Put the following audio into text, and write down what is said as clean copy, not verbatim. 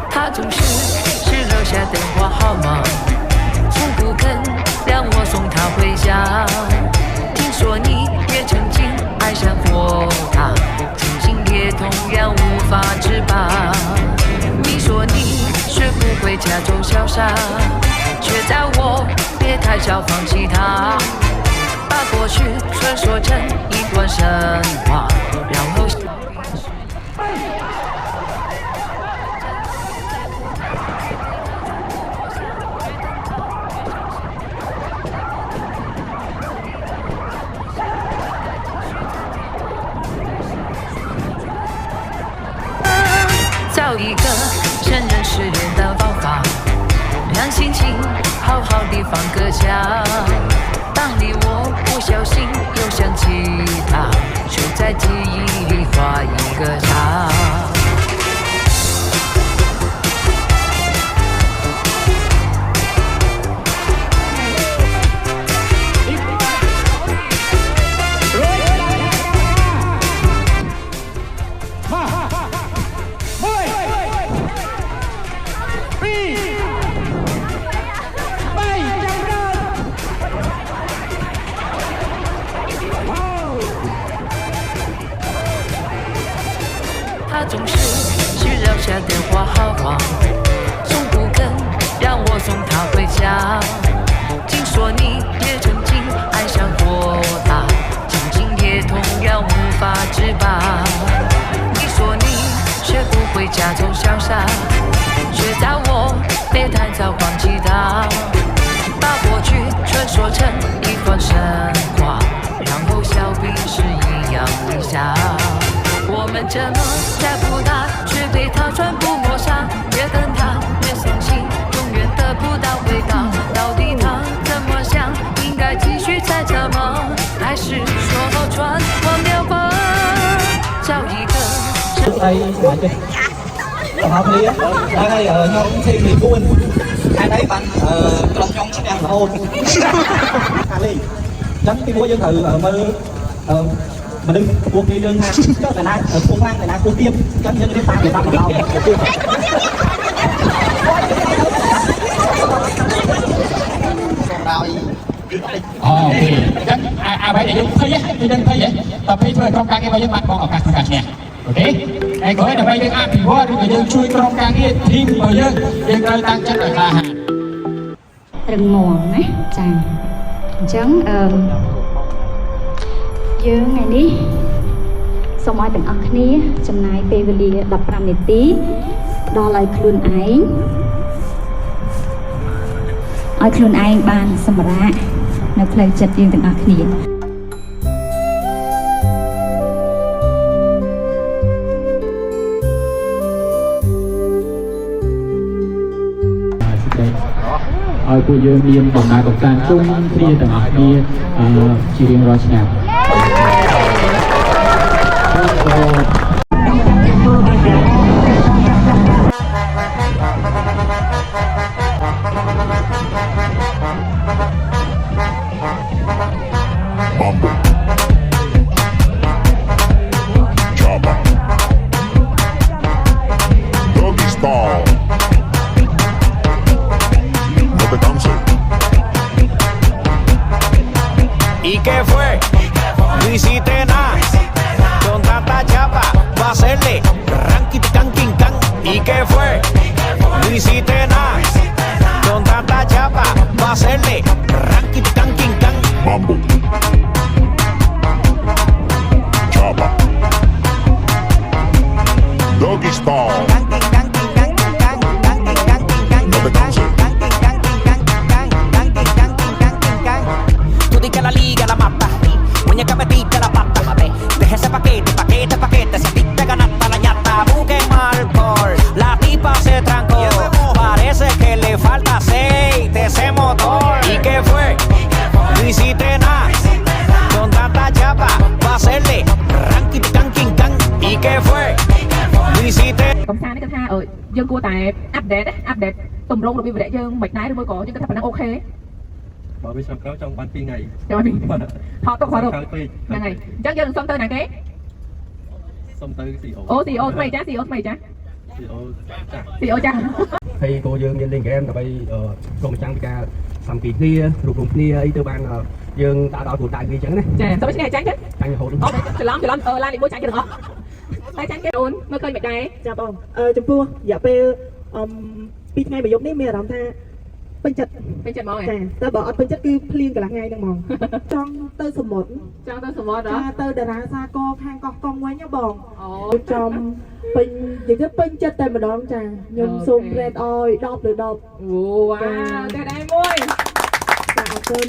他总是留下电话号码，从不肯让我送他回家。听说你也曾经爱上过他，情形也同样无法自拔。你说你学不会假装潇洒，却叫我别太早放弃他，把过去传说成一段神话，然后。找一个承认失恋的方法，让心情好好地放个假。当你我不小心又想起他，就在记忆里画一个叉。他总是只留下电话号码，从不肯让我送他回家。听说你也曾经爱上过他，情形也同样无法自拔。你说你学不会假装潇洒，却叫我别太早放弃他，把过去传说成一段神话，然后笑彼此一样微笑。我们怎么在乎他，却被他全部抹杀？越等他越伤心，永远得不到回答。到底他怎么想？应该继续猜测吗？还是说穿忘掉吧？找一个。đây ngoài trên tổng hợp đi á, đây nhóm xem thì của mình ai thấy bạn lòng trong sẽ ăn là hôn đi tránh cái mũi dân thử mà đừng cuộc đi đường hàng cho cái này ở phương mang cái này cuộc tiêm cho nhân đến ta người ta vào ok chắc ai phải để thấy á đi dân thấy vậy tập đi thôi trong cái bây giờ bạn còn ở cả nè ok ai có là bây giờ ăn thì quá bây giờ chui trong cái team bây giờ dân đây tăng chất là hà រឹងមាំណាចាអញ្ចឹងយើងថ្ងៃនេះសូមឲ្យទាំងអស់គ្នាចំណាយពេលវេលា15នាទីដល់ឲ្យខ្លួនឯងបានសម្រាកនៅផ្លូវចិត្តយើងទាំងអស់គ្នាឲ្យពួកយើងមានដំណើរកម្សាន្តជុំគ្នាទាំងអស់គ្នាជារៀងរាល់ឆ្នាំ ¿Y qué fue? កំសាន្តនេះគឺថាយើងគួរតែអាប់ដេតទម្រង់របៀបវរៈយើងមិនដែរឬមួយក៏យើងគិតថាប៉ុណ្ណឹងអូខេ បើវាឆ្នាំក្រោយចង់បាន2ថ្ងៃ ចាំពីថតទុកខរុបហ្នឹងហើយអញ្ចឹងយើងនឹងសុំទៅណាគេ សុំទៅ CEO អូ CEO ថ្មីចា CEO ថ្មីចា CEO ចា ហើយគោយើងមានលេងហ្គេមដើម្បីកុំចាំងពីការសាមគ្គីគ្នារួបរวมគ្នាអីទៅបានយើងដាក់ដល់គោលដៅនេះអញ្ចឹងណា ចាទៅឆ្នេះចាញ់ទេ ចាញ់រហូត អូច្រឡំឡាននេះមួយចាញ់គេទាំងអស់តែចាញ់គេអូនមើលឃើញមិនដែរ ចាបងចំពោះរយៈពេល2ថ្ងៃប្រយុទ្ធនេះមានអារម្មណ៍ថាពេញចិត្ត ពេញចិត្តហ្មង ចាតែបើអត់ពេញចិត្តគឺភ្លៀងកន្លះថ្ងៃហ្នឹងហ្មងចង់ទៅសមុទ្រ ចង់ទៅសមុទ្រ ចាទៅតារាសាគរខាងកោះកុងវិញហ៎បង អូ ចំពេញនិយាយទៅពេញចិត្តតែម្ដងចាខ្ញុំសូមព្រេតឲ្យ10លើ10 អូវ៉ាវតែដែរមួយ ចាអរគុណ